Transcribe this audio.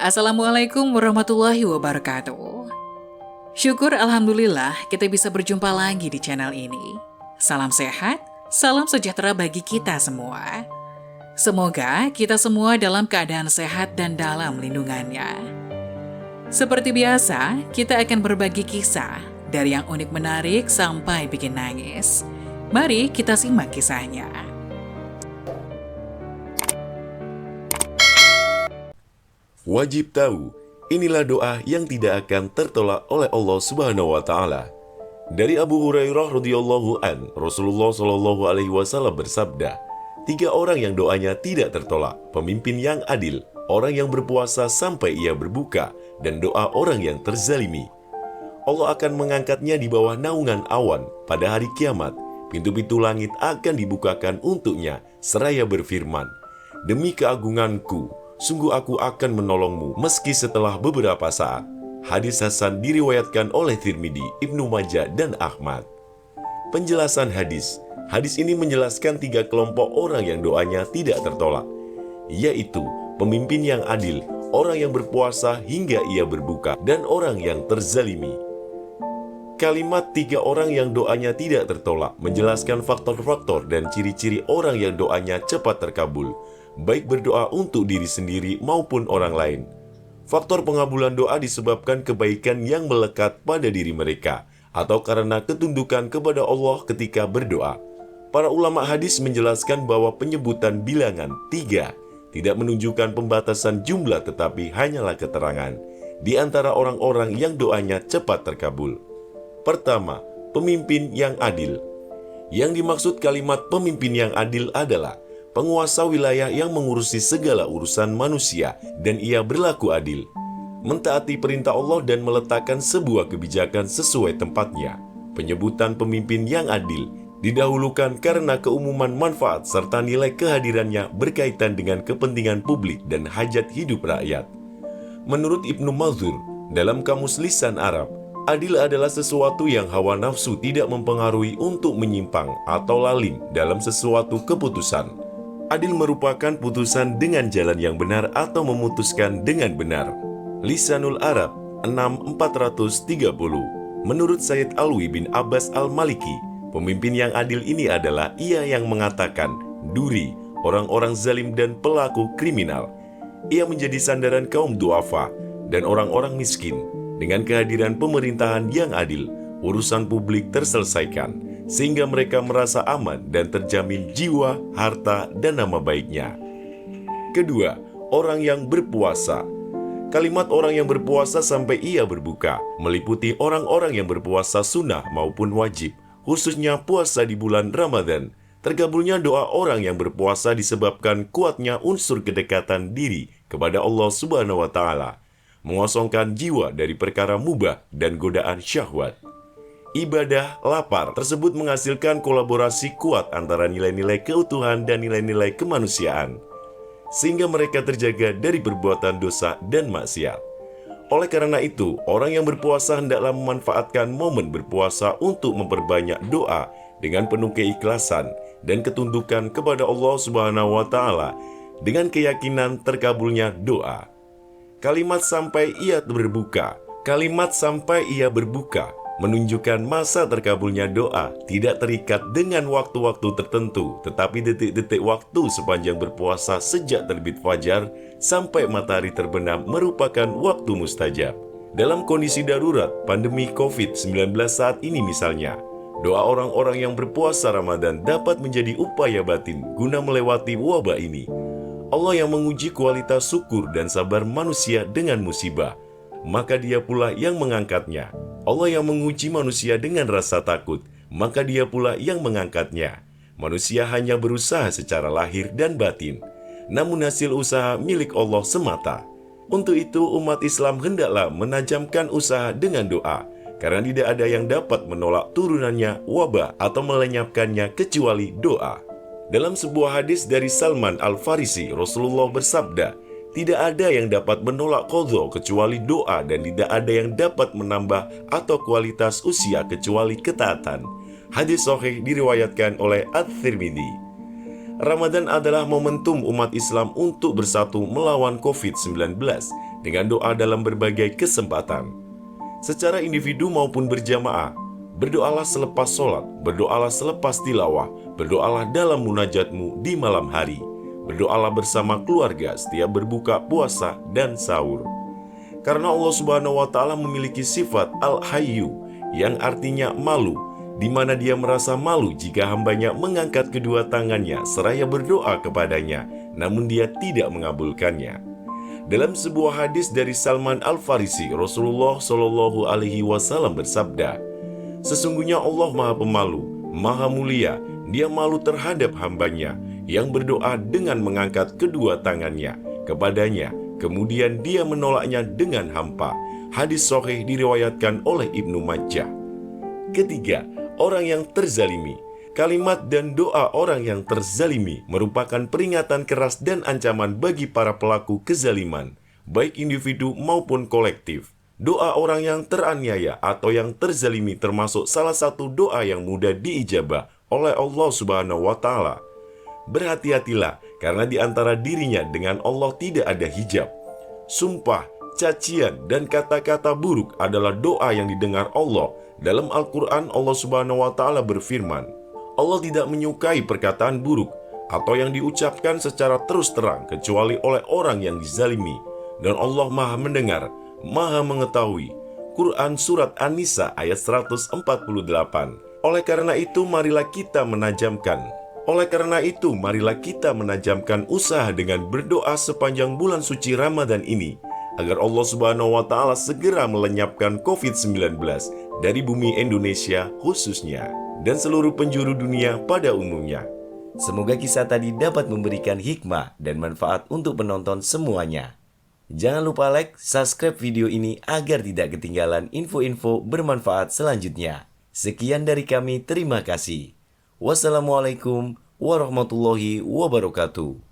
Assalamualaikum warahmatullahi wabarakatuh. Syukur Alhamdulillah kita bisa berjumpa lagi di channel ini. Salam sehat, salam sejahtera bagi kita semua. Semoga kita semua dalam keadaan sehat dan dalam lindungannya. Seperti biasa, kita akan berbagi kisah dari yang unik menarik sampai bikin nangis. Mari kita simak kisahnya. Wajib tahu, inilah doa yang tidak akan tertolak oleh Allah Subhanahu wa taala. Dari Abu Hurairah radhiyallahu an, Rasulullah shallallahu alaihi wasallam bersabda, 3 orang yang doanya tidak tertolak, pemimpin yang adil, orang yang berpuasa sampai ia berbuka, dan doa orang yang terzalimi. Allah akan mengangkatnya di bawah naungan awan pada hari kiamat. Pintu-pintu langit akan dibukakan untuknya, seraya berfirman, "Demi keagunganku, sungguh aku akan menolongmu meski setelah beberapa saat." Hadis Hasan diriwayatkan oleh Tirmidzi, Ibnu Majah, dan Ahmad. Penjelasan hadis. Hadis ini menjelaskan 3 kelompok orang yang doanya tidak tertolak, yaitu pemimpin yang adil, orang yang berpuasa hingga ia berbuka, dan orang yang terzalimi. Kalimat 3 orang yang doanya tidak tertolak menjelaskan faktor-faktor dan ciri-ciri orang yang doanya cepat terkabul, baik berdoa untuk diri sendiri maupun orang lain. Faktor pengabulan doa disebabkan kebaikan yang melekat pada diri mereka, atau karena ketundukan kepada Allah ketika berdoa. Para ulama hadis menjelaskan bahwa penyebutan bilangan 3 tidak menunjukkan pembatasan jumlah, tetapi hanyalah keterangan di antara orang-orang yang doanya cepat terkabul. Pertama, pemimpin yang adil. Yang dimaksud kalimat pemimpin yang adil adalah penguasa wilayah yang mengurusi segala urusan manusia dan ia berlaku adil, mentaati perintah Allah dan meletakkan sebuah kebijakan sesuai tempatnya. Penyebutan pemimpin yang adil didahulukan karena keumuman manfaat serta nilai kehadirannya berkaitan dengan kepentingan publik dan hajat hidup rakyat. Menurut Ibnu Mazur, dalam Kamus Lisan Arab, adil adalah sesuatu yang hawa nafsu tidak mempengaruhi untuk menyimpang atau lalim dalam sesuatu keputusan. Adil merupakan putusan dengan jalan yang benar atau memutuskan dengan benar. Lisanul Arab 6430. Menurut Sayyid Alwi bin Abbas al-Maliki, pemimpin yang adil ini adalah ia yang mengatakan duri orang-orang zalim dan pelaku kriminal. Ia menjadi sandaran kaum duafa dan orang-orang miskin. Dengan kehadiran pemerintahan yang adil, urusan publik terselesaikan, sehingga mereka merasa aman dan terjamin jiwa, harta, dan nama baiknya. Kedua, orang yang berpuasa. Kalimat orang yang berpuasa sampai ia berbuka meliputi orang-orang yang berpuasa sunnah maupun wajib, khususnya puasa di bulan Ramadan. Tergabulnya doa orang yang berpuasa disebabkan kuatnya unsur kedekatan diri kepada Allah Subhanahu wa taala, mengosongkan jiwa dari perkara mubah dan godaan syahwat. Ibadah lapar tersebut menghasilkan kolaborasi kuat antara nilai-nilai keutuhan dan nilai-nilai kemanusiaan, sehingga mereka terjaga dari perbuatan dosa dan maksiat. Oleh karena itu, orang yang berpuasa hendaklah memanfaatkan momen berpuasa untuk memperbanyak doa dengan penuh keikhlasan dan ketundukan kepada Allah Subhanahu wa taala dengan keyakinan terkabulnya doa. Kalimat sampai ia berbuka. Kalimat sampai ia berbuka menunjukkan masa terkabulnya doa tidak terikat dengan waktu-waktu tertentu, tetapi detik-detik waktu sepanjang berpuasa sejak terbit fajar sampai matahari terbenam merupakan waktu mustajab. Dalam kondisi darurat pandemi COVID-19 saat ini misalnya, doa orang-orang yang berpuasa Ramadan dapat menjadi upaya batin guna melewati wabah ini. Allah yang menguji kualitas syukur dan sabar manusia dengan musibah, maka Dia pula yang mengangkatnya. Allah yang menguji manusia dengan rasa takut, maka Dia pula yang mengangkatnya. Manusia hanya berusaha secara lahir dan batin, namun hasil usaha milik Allah semata. Untuk itu umat Islam hendaklah menajamkan usaha dengan doa, karena tidak ada yang dapat menolak turunannya wabah atau melenyapkannya kecuali doa. Dalam sebuah hadis dari Salman Al-Farisi, Rasulullah bersabda, tidak ada yang dapat menolak qadha kecuali doa dan tidak ada yang dapat menambah atau kualitas usia kecuali ketaatan. Hadis sahih diriwayatkan oleh At-Tirmidzi. Ramadan adalah momentum umat Islam untuk bersatu melawan COVID-19 dengan doa dalam berbagai kesempatan. Secara individu maupun berjamaah, berdoalah selepas sholat, berdoalah selepas tilawah, berdoalah dalam munajatmu di malam hari, berdoalah bersama keluarga setiap berbuka puasa dan sahur. Karena Allah Subhanahu wa Ta'ala memiliki sifat Al-Hayyu yang artinya malu, di mana Dia merasa malu jika hambanya mengangkat kedua tangannya seraya berdoa kepadanya, namun Dia tidak mengabulkannya. Dalam sebuah hadis dari Salman Al-Farisi, Rasulullah Shallallahu Alaihi Wasallam bersabda, "Sesungguhnya Allah Maha Pemalu, Maha Mulia. Dia malu terhadap hambanya yang berdoa dengan mengangkat kedua tangannya kepadanya, kemudian Dia menolaknya dengan hampa." Hadis sahih diriwayatkan oleh Ibnu Majah. Ketiga, orang yang terzalimi. Kalimat dan doa orang yang terzalimi merupakan peringatan keras dan ancaman bagi para pelaku kezaliman, baik individu maupun kolektif. Doa orang yang teraniaya atau yang terzalimi termasuk salah satu doa yang mudah diijabah oleh Allah Subhanahu wa Ta'ala. Berhati-hatilah, karena di antara dirinya dengan Allah tidak ada hijab. Sumpah, cacian, dan kata-kata buruk adalah doa yang didengar Allah. Dalam Al-Quran, Allah Subhanahu wa Ta'ala berfirman, Allah tidak menyukai perkataan buruk atau yang diucapkan secara terus terang kecuali oleh orang yang dizalimi, dan Allah Maha mendengar, Maha mengetahui. Quran Surat An-Nisa ayat 148. Oleh karena itu marilah kita menajamkan usaha dengan berdoa sepanjang bulan suci Ramadan ini, agar Allah Subhanahu wa Ta'ala segera melenyapkan COVID-19 dari bumi Indonesia khususnya, dan seluruh penjuru dunia pada umumnya. Semoga kisah tadi dapat memberikan hikmah dan manfaat untuk penonton semuanya. Jangan lupa like, subscribe video ini agar tidak ketinggalan info-info bermanfaat selanjutnya. Sekian dari kami, terima kasih. Wassalamualaikum warahmatullahi wabarakatuh.